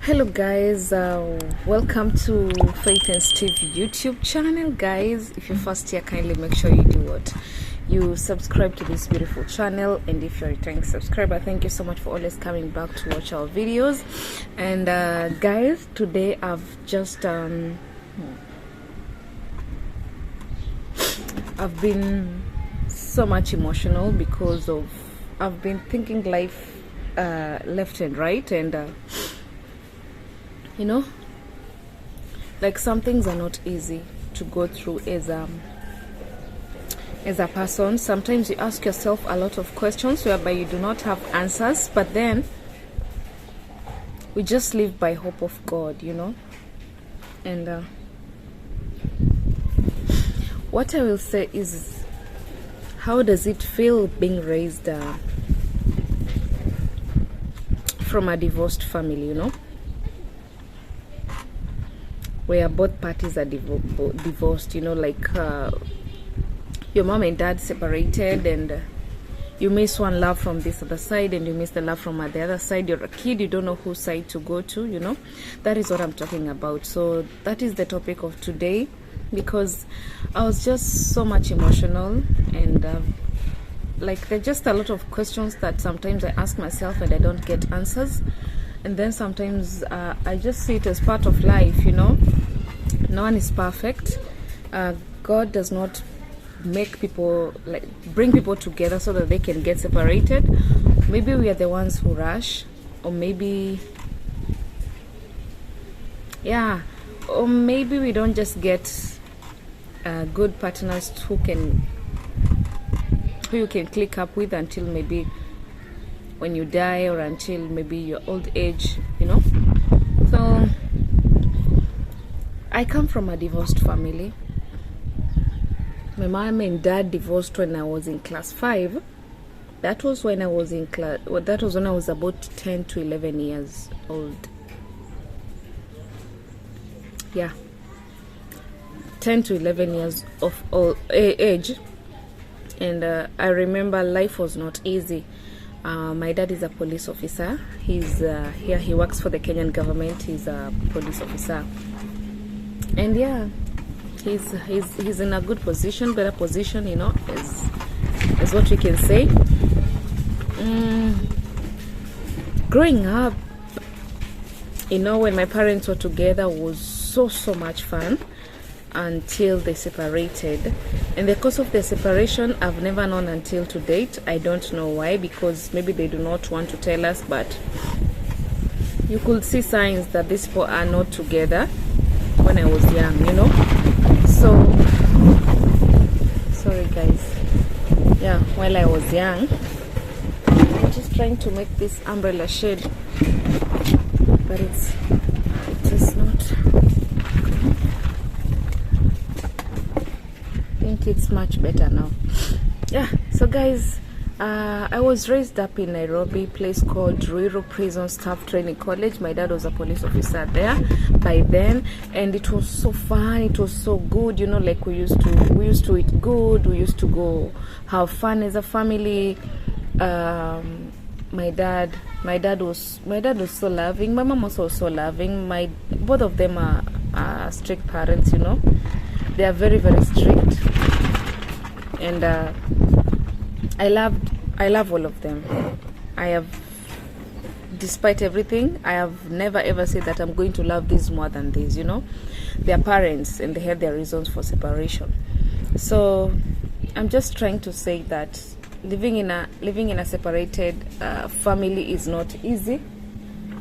Hello guys, welcome to Faith and Steve YouTube channel. Guys, if you're first here, kindly make sure you do what? You subscribe to this beautiful channel, and if you're a returning subscriber, thank you so much for always coming back to watch our videos. And guys, today I've just I've been so much emotional because of I've been thinking life left and right, and you know, like some things are not easy to go through as a person. Sometimes you ask yourself a lot of questions whereby you do not have answers, but then we just live by hope of God, you know. And what I will say is, how does it feel being raised from a divorced family, you know, where both parties are divorced, you know, like your mom and dad separated, and you miss one love from this other side, and you miss the love from the other side. You're a kid, you don't know whose side to go to, you know. That is what I'm talking about. So that is the topic of today, because I was just so much emotional, and like there's just a lot of questions that sometimes I ask myself and I don't get answers. And then sometimes I just see it as part of life, you know. No one is perfect. God does not make people, like, bring people together so that they can get separated. Maybe we are the ones who rush, or maybe, yeah, or maybe we don't just get good partners who you can click up with until maybe when you die, or until maybe your old age, you know. So I come from a divorced family. My mom and dad divorced when I was in class 5. That was when I was in class, well, that was when I was about 10 to 11 years old. Yeah, 10 to 11 years of age. And I remember life was not easy. My dad is a police officer. He's here, he works for the Kenyan government. He's a police officer, and yeah, he's in a good position, better position, you know, is what we can say. Growing up, you know, when my parents were together was so much fun until they separated. And the cause of their separation I've never known until to date. I don't know why, because maybe they do not want to tell us, but you could see signs that these people are not together when I was young, you know. So sorry guys, yeah, while I was young, I'm just trying to make this umbrella shade, but it is not. It's much better now. Yeah, so guys, I was raised up in Nairobi, place called Ruiru Prison Staff Training College. My dad was a police officer there by then, and it was so fun, it was so good, you know. Like we used to eat good, we used to go have fun as a family. My dad was so loving. My mom was also loving. Both of them are strict parents, you know. They are very strict, and I love all of them. Despite everything, I have never ever said that I'm going to love these more than these, you know. They are parents, and they have their reasons for separation. So I'm just trying to say that living in a separated family is not easy,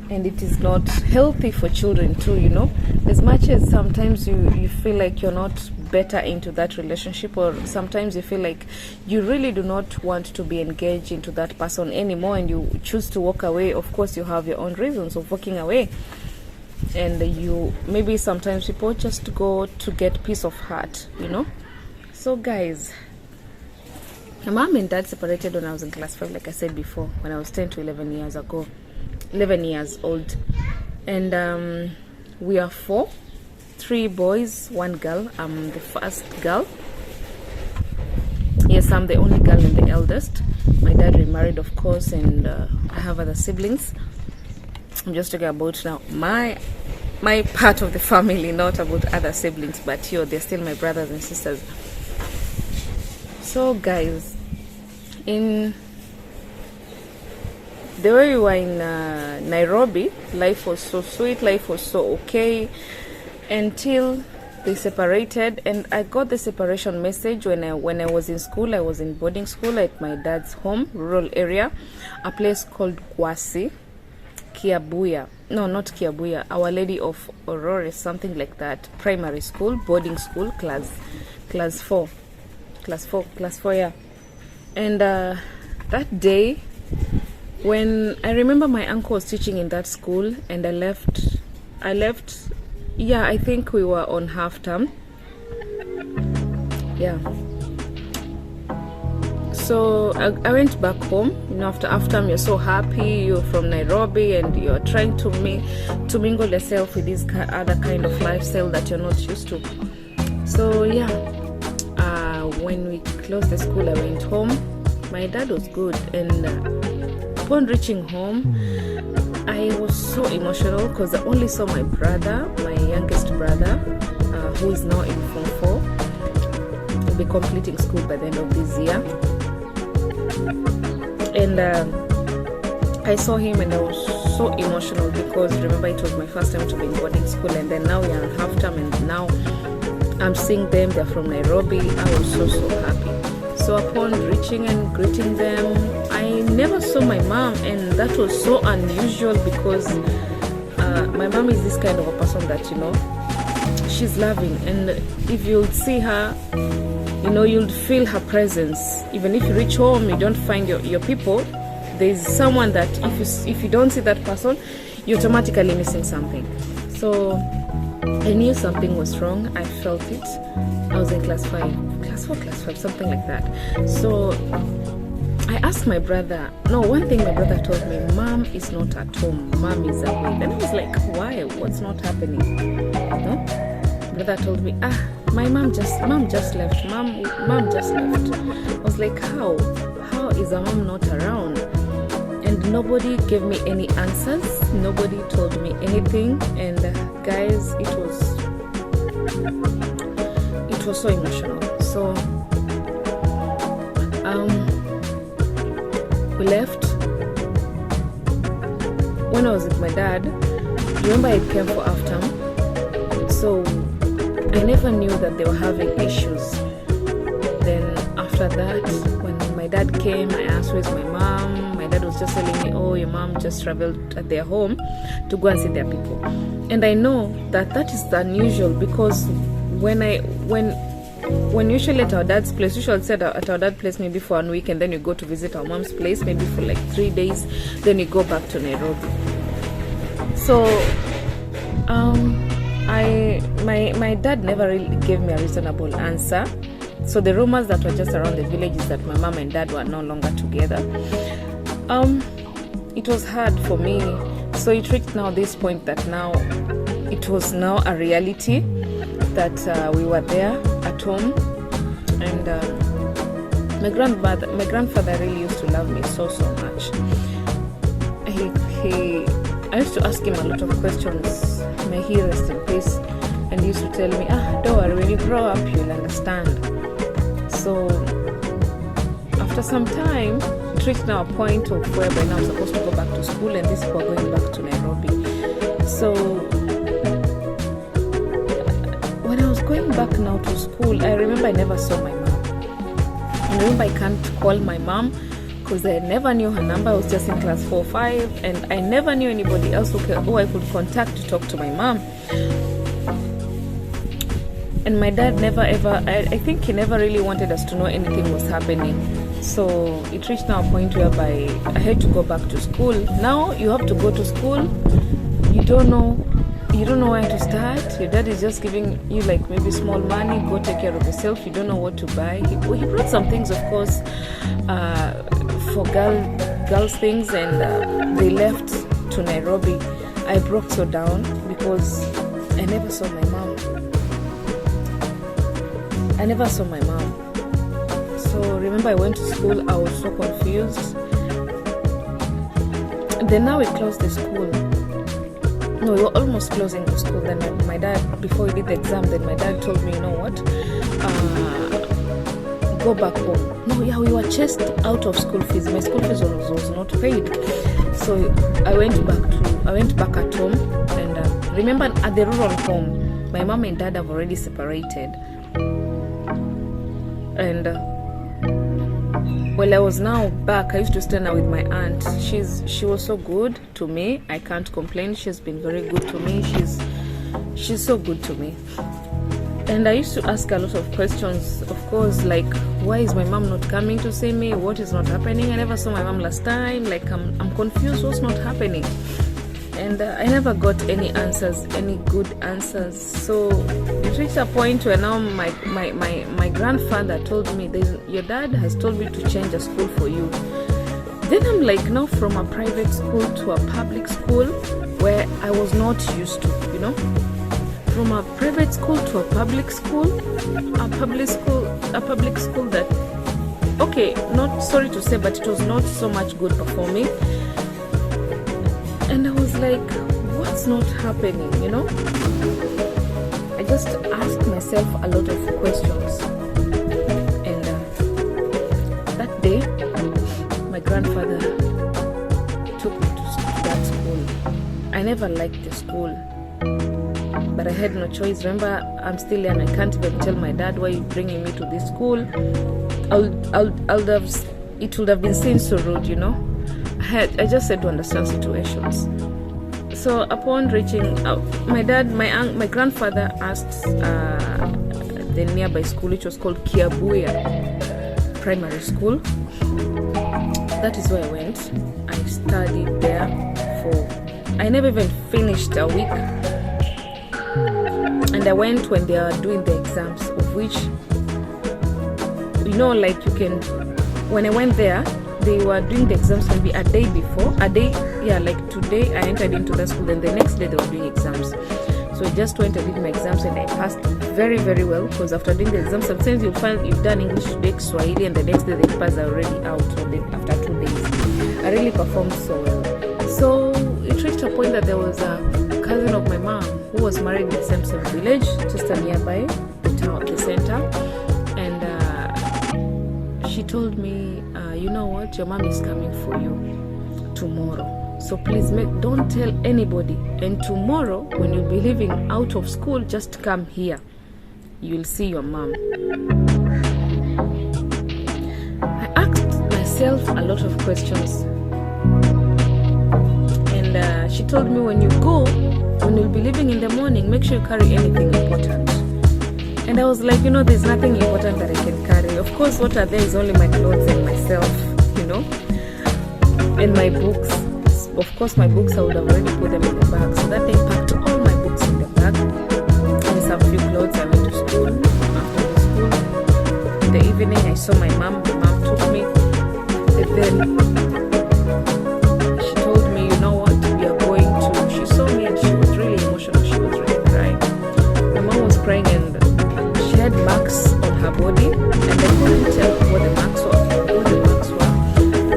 and it is not healthy for children too, you know. As much as sometimes you feel like you're not better into that relationship, or sometimes you feel like you really do not want to be engaged into that person anymore, and you choose to walk away. Of course, you have your own reasons of walking away, and maybe sometimes people just go to get peace of heart, you know. So guys, my mom and dad separated when I was in class 5, like I said before, when I was 10 to 11 years old. And we are 4, 3 boys, 1 girl. I'm the first girl. Yes, I'm the only girl and the eldest. My dad remarried, of course, and I have other siblings. I'm just talking about now my part of the family, not about other siblings, but they're still my brothers and sisters. So guys, in the way we were in Nairobi, life was so sweet, life was so okay, until they separated. And I got the separation message when I was in school. I was in boarding school at my dad's home, rural area, a place called Kiabuya. No, not Kiabuya, Our Lady of Aurora, something like that. Primary school, boarding school, class 4, yeah. And that day, when I remember my uncle was teaching in that school, and I left. Yeah, I think we were on half term. Yeah. So I went back home. After half term, you're so happy. You're from Nairobi, and you're trying to mingle yourself with this other kind of lifestyle that you're not used to. So yeah, when we closed the school, I went home. My dad was good, and upon reaching home, I was so emotional because I only saw my brother, my youngest brother, who is now in Form 4. Will be completing school by the end of this year. And I saw him, and I was so emotional because remember, it was my first time to be in boarding school, and then now we are on half term, and now I'm seeing them. They're from Nairobi. I was so happy. So upon reaching and greeting them, I never saw my mom, and that was so unusual because my mom is this kind of a person that, she's loving, and if you'll see her, you'll feel her presence. Even if you reach home, you don't find your people, there's someone that if you don't see that person, you're automatically missing something. So I knew something was wrong. I felt it. I was in class 4, something like that. So I asked my brother. No, one thing my brother told me, Mom is not at home. Mom is away. Then I was like, why? What's not happening? No? Brother told me, my mom just left. Mom just left. I was like, how is a mom not around? And nobody gave me any answers. Nobody told me anything. And guys, it was so emotional. So we left. When I was with my dad, remember I came for half term. So I never knew that they were having issues. Then after that, when my dad came, I asked, where's my mom? My dad was just telling me, oh, your mom just traveled at their home to go and see their people. And I know that is unusual because when usually at our dad's place, we should sit at our dad's place maybe for 1 week, and then you go to visit our mom's place maybe for like 3 days, then you go back to Nairobi. So my dad never really gave me a reasonable answer. So the rumors that were just around the village is that my mom and dad were no longer together. It was hard for me. So it reached now this point that now it was now a reality that we were there at home, and my grandfather really used to love me so much. I used to ask him a lot of questions. May he rest in peace. And he used to tell me, don't worry, when you grow up, you'll understand. So after some time, it reached now a point of whereby now I'm supposed to go back to school, and these people are going back to Nairobi. So when I was going back now to school, I remember I never saw my mom. I remember I can't call my mom because I never knew her number. I was just in class 4 or 5, and I never knew anybody else who I could contact to talk to my mom. And my dad never ever, I think he never really wanted us to know anything was happening. So it reached now a point whereby I had to go back to school. Now you have to go to school, you don't know where to start. Your dad is just giving you like maybe small money, go take care of yourself. You don't know what to buy. He brought some things, of course, for girls things, and they left to Nairobi. I broke so down because I never saw my mom. So remember I went to school, I was so confused. Then now we closed the school. No, we were almost closing the school. Then my dad, before we did the exam, then my dad told me, you know what, go back home. No, yeah, we were chased out of school fees. My school fees was not paid. So I went back at home. And remember, at the rural home, my mom and dad have already separated. And I was now back. I used to stay now with my aunt. She was so good to me. I can't complain. She's been very good to me. She's so good to me. And I used to ask a lot of questions, of course, like, why is my mom not coming to see me? What is not happening? I never saw my mom last time. Like, I'm confused. What's not happening? And I never got any answers, any good answers. So it reached a point where now my grandfather told me, your dad has told me to change a school for you. Then I'm like, now from a private school to a public school where I was not used to, you know. From a private school to a public school that, okay, not sorry to say, but it was not so much good performing. And I was like, what's not happening, you know? I just asked myself a lot of questions. And that day, my grandfather took me to that school. I never liked the school, but I had no choice. Remember, I'm still young. I can't even tell my dad, why are you bringing me to this school? It would have been seen so rude, you know. I just had to understand situations. So upon reaching out, my grandfather asked the nearby school, which was called Kiabuya Primary School. That is where I went. I studied there I never even finished a week. And I went when they are doing the exams, of which, you know, like when I went there, they were doing the exams maybe a day before. Like today I entered into the school, then the next day they were doing exams. So I just went and did my exams and I passed very, very well, because after doing the exams, sometimes you'll find you've done English today, Swahili, and the next day the papers are already out, or after 2 days. I really performed so well. So it reached a point that there was a cousin of my mom who was married in the same village, just nearby the center. And she told me, you know what, your mom is coming for you tomorrow. So please don't tell anybody. And tomorrow, when you'll be leaving out of school, just come here. You'll see your mom. I asked myself a lot of questions. And she told me, when you'll be leaving in the morning, make sure you carry anything important. And I was like, there's nothing important that I can carry. Of course, what are there is only my clothes and myself, and my books. Of course, my books, I would have already put them in the bag. So that they packed all my books in the bag. And some few clothes. I went to school. After the school, in the evening, I saw my mom. My mom took me. And then she told me, you know what, we are going to... She saw me and she was really emotional. She was really crying. My mom was crying and she had marks on her body. And I couldn't tell what the marks were.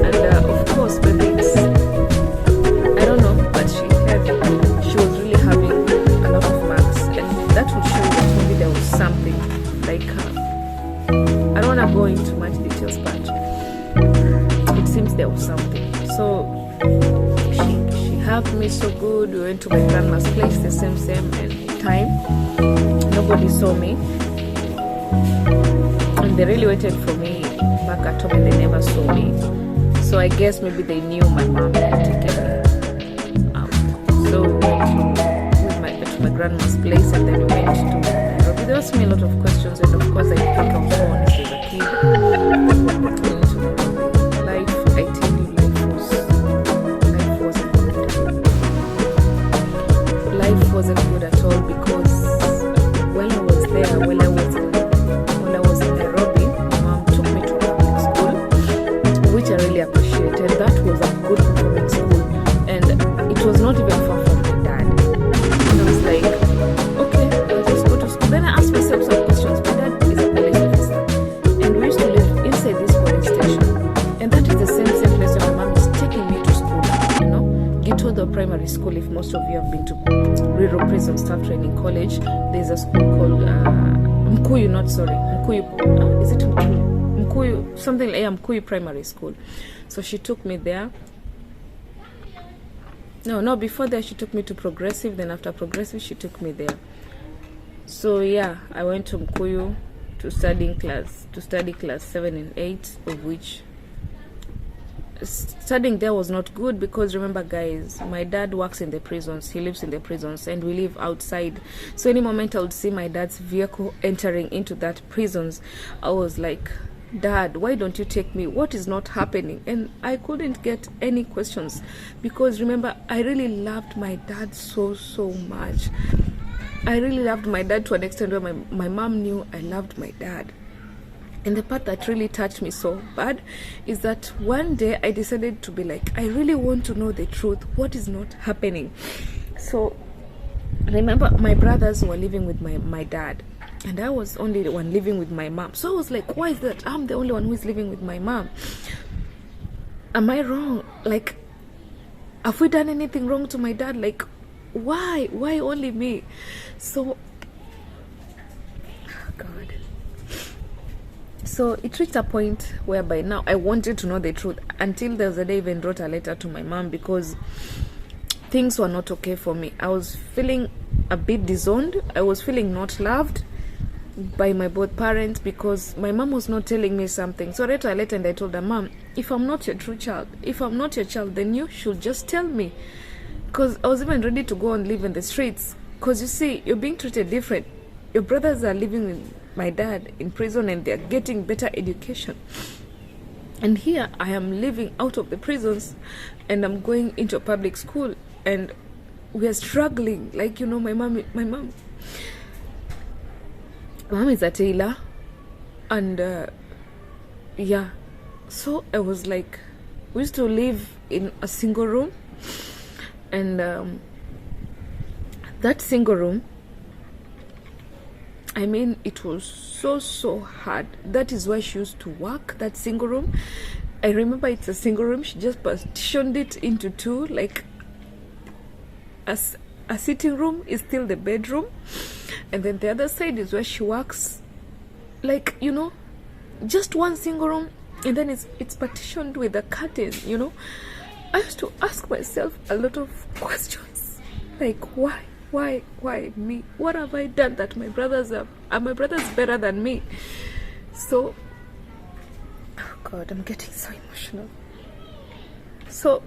And of course, maybe it's... I don't know, but she was really having a lot of marks, and that would show that maybe there was something, like, I don't want to go into much details, but it seems there was something. So she helped me so good. We went to my grandma's place, the same time. Nobody saw me, and they really waited for me back at home, and they never saw me. So I guess maybe they knew my mom had taken me out. So we went to my grandma's place, and then we went to Nairobi. They asked me a lot of questions, and of course I think I was so honest as a kid. I tell you, life wasn't good. Life wasn't good at all, because while I was there, while I was in Nairobi, my mom took me to a public school, which I really appreciate, and that was a good performing school, and it was not even far from my dad. And I was like, okay, I'll just go to school. Then I asked myself some questions. My dad is a police officer, and we used to live inside this police station, and that is the same place where my mom is taking me to school. Gitotho Primary School, if most of you have been to Rural Prison Staff Training College. There's a school called Mkuyu, not sorry, Mkuyu, is it Mkuyu? Mkuyu, something like Mkuyu Primary School. So she took me there. No, before that she took me to Progressive, then after Progressive she took me there. So yeah, I went to Mkuyu to study class 7 and 8, of which studying there was not good, because remember guys, my dad works in the prisons, he lives in the prisons, and we live outside. So any moment I would see my dad's vehicle entering into that prisons, I was like, Dad, why don't you take me? What is not happening? And I couldn't get any questions, because remember, I really loved my dad so much. I really loved my dad to an extent where my mom knew I loved my dad. And the part that really touched me so bad is that one day I decided to be like, I really want to know the truth. What is not happening? So remember, my brothers were living with my dad, and I was only the one living with my mom. So I was like, why is that I'm the only one who is living with my mom? Am I wrong? Like, have we done anything wrong to my dad? Like, why only me? So God. So it reached a point whereby now I wanted to know the truth, until there was a day I even wrote a letter to my mom, because things were not okay for me. I was feeling a bit disowned. I was feeling not loved by my both parents, because my mom was not telling me something. So I wrote a letter and I told her, Mom, if I'm not your true child, if I'm not your child, then you should just tell me. Because I was even ready to go and live in the streets, because you see, you're being treated different. Your brothers are living with my dad in prison and they're getting better education, and here I am living out of the prisons and I'm going into a public school, and we are struggling. Like, you know, my mom is a tailor, and yeah, so I was like, we used to live in a single room, and that single room, I mean, it was so hard. That is why she used to work, that single room. I remember it's a single room. She just partitioned it into two, like a sitting room is still the bedroom, and then the other side is where she works. Like, you know, just one single room, and then it's partitioned with a curtain, you know. I used to ask myself a lot of questions, like, why me? What have I done that my brothers are my brothers better than me? So, oh God, I'm getting so emotional. So,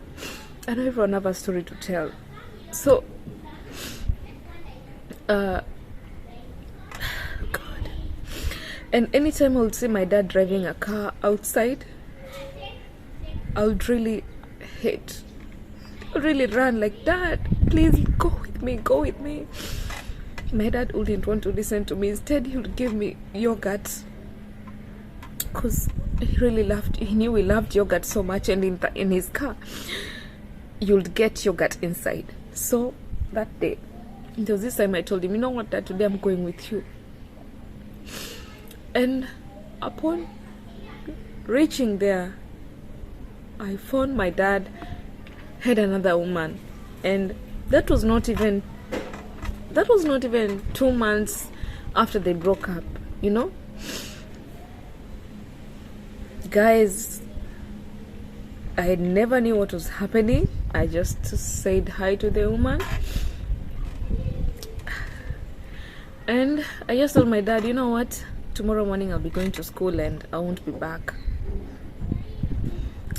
I don't even have a story to tell. So, God, and anytime I would see my dad driving a car outside, I would really hate, really run, like, Dad, please go with me. My dad wouldn't want to listen to me. Instead, he would give me yogurt, because he knew we loved yogurt so much, and in his car you'll get yogurt inside. So that day, there was this time I told him, you know what, Dad, today I'm going with you. And upon reaching there, I found my dad had another woman, and that was not even 2 months after they broke up, you know. Guys, I never knew what was happening. I just said hi to the woman, and I just told my dad, you know what, tomorrow morning I'll be going to school and I won't be back.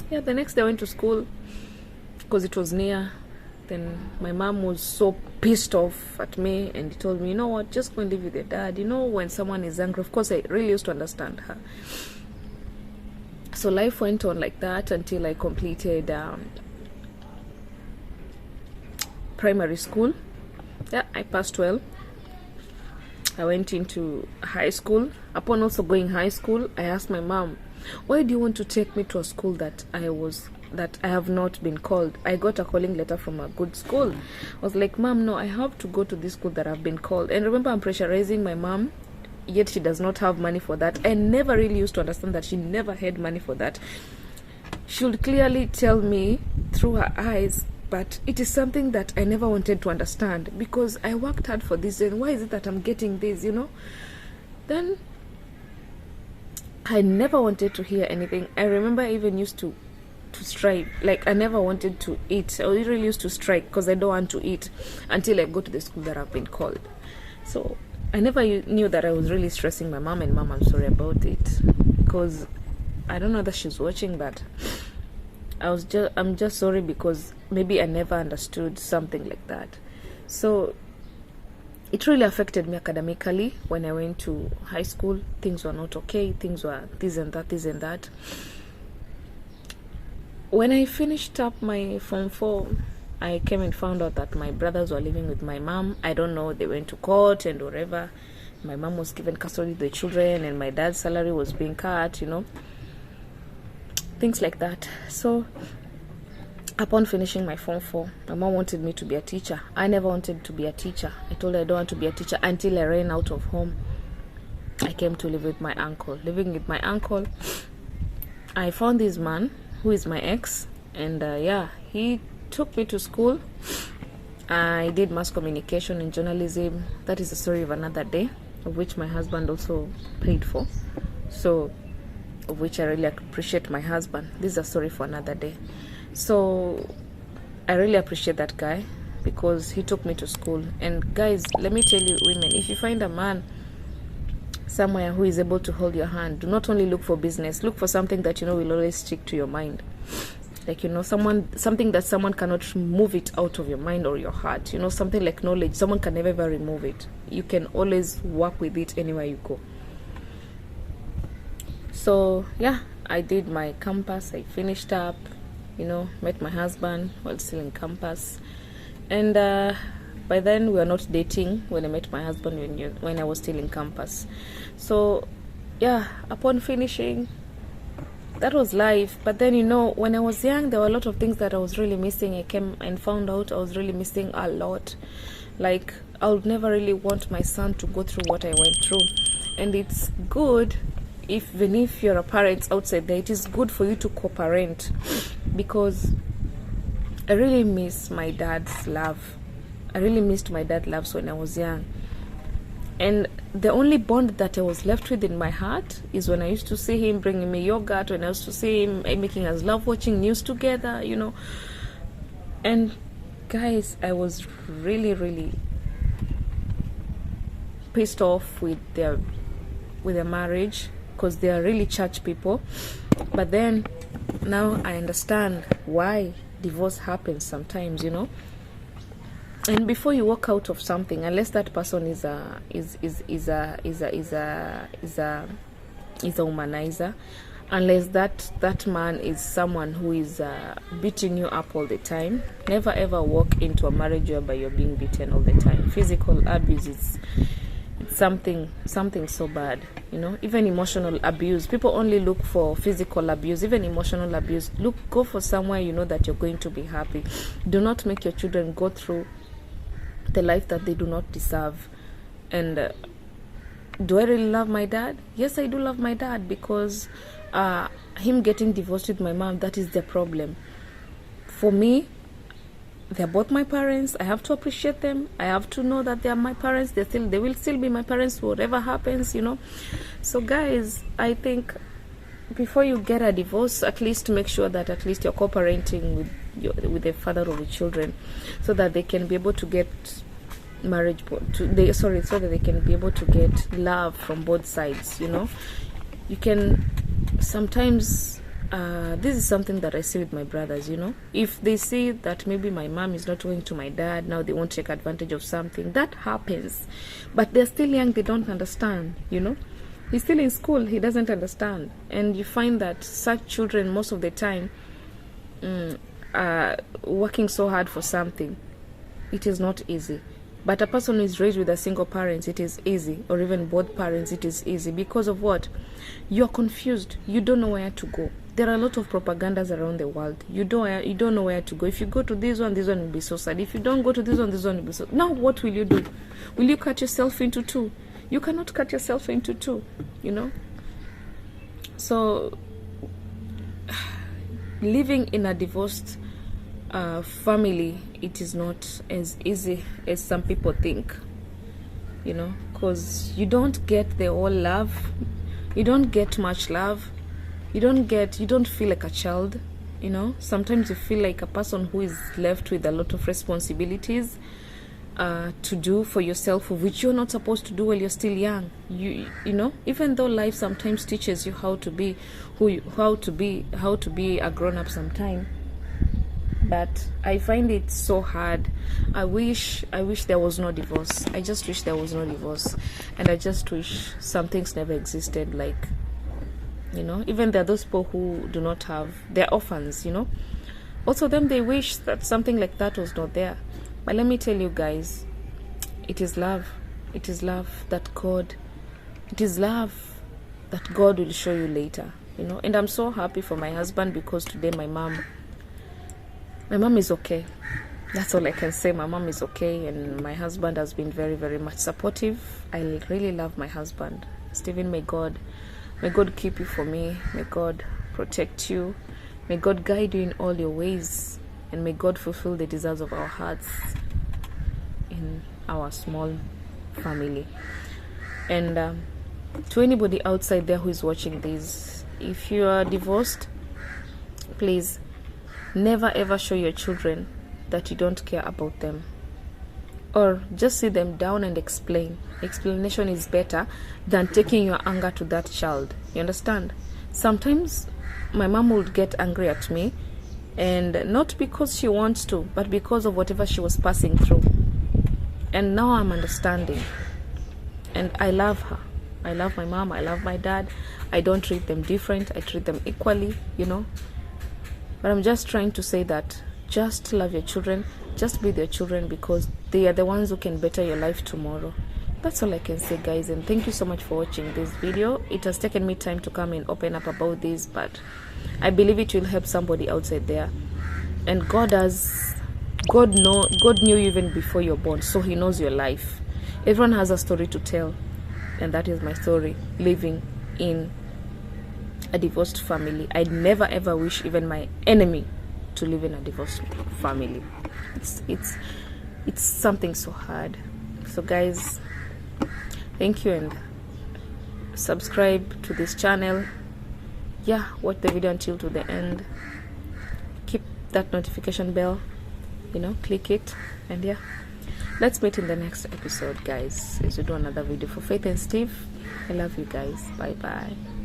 Yeah, the next day I went to school because it was near. Then my mom was so pissed off at me, and he told me, you know what, just go and live with your dad. You know, when someone is angry, of course I really used to understand her. So life went on like that until I completed primary school. Yeah, I passed well. I went into high school. Upon also going high school, I asked my mom, why do you want to take me to a school that I have not been called? I got a calling letter from a good school. I was like, Mom, no, I have to go to this school that I've been called. And remember, I'm pressurizing my mom, yet she does not have money for that. I never really used to understand that she never had money for that. She would clearly tell me through her eyes, But it is something that I never wanted to understand, because I worked hard for this, and why is it that I'm getting this, Then I never wanted to hear anything. I remember I even used to strike. Like, I never wanted to eat. I really used to strike because I don't want to eat until I go to the school that I've been called. So I never knew that I was really stressing my mom, and mom, I'm sorry about it, because I don't know that she's watching, but I'm just sorry, because maybe I never understood something like that. So it really affected me academically. When I went to high school, things were not okay. Things were this and that. When I finished up my Form 4, I came and found out that my brothers were living with my mom. I don't know, they went to court and whatever. My mom was given custody of the children, and my dad's salary was being cut, things like that. So upon finishing my Form 4, my mom wanted me to be a teacher. I never wanted to be a teacher. I told her I don't want to be a teacher until I ran out of home. I came to live with my uncle. Living with my uncle, I found this man who is my ex, and he took me to school. I did mass communication and journalism. That is the story of another day, of which my husband also paid for, so of which I really appreciate my husband. This is a story for another day. So I really appreciate that guy, because he took me to school. And guys, let me tell you, women, if you find a man somewhere who is able to hold your hand, do not only look for business, look for something that will always stick to your mind. Like, something that someone cannot move it out of your mind or your heart. Something like knowledge, someone can never ever remove it. You can always work with it anywhere you go. So I did my campus. I finished up, met my husband while still in campus. And by then we were not dating when I met my husband, when I was still in campus. So upon finishing, that was life. But then when I was young, there were a lot of things that I was really missing. I came and found out I was really missing a lot. Like, I would never really want my son to go through what I went through. And it's good, even if you're a parent outside there, it is good for you to co-parent, because I really miss my dad's love. I really missed my dad's love when I was young. And the only bond that I was left with in my heart is when I used to see him bringing me yogurt, when I used to see him making us love watching news together, And guys, I was really, really pissed off with their marriage, because they are really church people. But then now I understand why divorce happens sometimes, And before you walk out of something, unless that person is a womanizer, unless that man is someone who is beating you up all the time, never ever walk into a marriage whereby you're being beaten all the time. Physical abuse is something so bad, Even emotional abuse, people only look for physical abuse. Even emotional abuse, go for somewhere that you're going to be happy. Do not make your children go through the life that they do not deserve. And do I really love my dad? Yes, I do love my dad, because him getting divorced with my mom, that is the problem. For me, they're both my parents. I have to appreciate them. I have to know that they are my parents. They will still be my parents, whatever happens, So guys, I think before you get a divorce, at least make sure that at least you're co-parenting with the father of the children, so that they can be able to get so that they can be able to get love from both sides. You can sometimes this is something that I see with my brothers. If they see that maybe my mom is not going to my dad, now they won't take advantage of something. That happens, but they're still young. They don't understand. He's still in school. He doesn't understand. And you find that such children, most of the time, are working so hard for something. It is not easy. But a person who is raised with a single parent, it is easy. Or even both parents, it is easy. Because of what? You're confused. You don't know where to go. There are a lot of propagandas around the world. You don't know where to go. If you go to this one will be so sad. If you don't go to this one will be so... Now what will you do? Will you cut yourself into two? You cannot cut yourself into two, So living in a divorced family, it is not as easy as some people think, you know, because you don't get the whole love, you don't get much love, you don't feel like a child, you know. Sometimes you feel like a person who is left with a lot of responsibilities to do for yourself, of which you're not supposed to do while you're still young. You know, even though life sometimes teaches you how to be how to be a grown-up sometime, but I find it so hard. I wish there was no divorce. I just wish there was no divorce, and I just wish some things never existed. Like, you know, even there are those people who do not have, they're orphans, you know. Also them, they wish that something like that was not there. But let me tell you guys, it is love. It is love that God will show you later, you know. And I'm so happy for my husband, because today my mom is okay. That's all I can say. My mom is okay, and my husband has been very, very much supportive. I really love my husband. Stephen, may God keep you for me. May God protect you. May God guide you in all your ways, and may God fulfill the desires of our hearts in our small family. And to anybody outside there who is watching this, if you are divorced, please never ever show your children that you don't care about them, or just sit them down and explain. Explanation is better than taking your anger to that child. You understand? Sometimes my mom would get angry at me, and not because she wants to, but because of whatever she was passing through. And now I'm understanding, and I love her. I love my mom, I love my dad. I don't treat them different, I treat them equally, you know. But I'm just trying to say that just love your children, just be their children, because they are the ones who can better your life tomorrow. That's all I can say, guys, and thank you so much for watching this video. It has taken me time to come and open up about this, but I believe it will help somebody outside there. And God knew you even before you're born, so he knows your life. Everyone has a story to tell, and that is my story, living in a divorced family. I'd never ever wish even my enemy to live in a divorced family. It's something so hard. So guys, thank you, and subscribe to this channel. Yeah, watch the video until to the end. Keep that notification bell, you know, click it, and yeah, let's meet in the next episode, guys, as we do another video for Faith and Steve. I love you guys. Bye bye.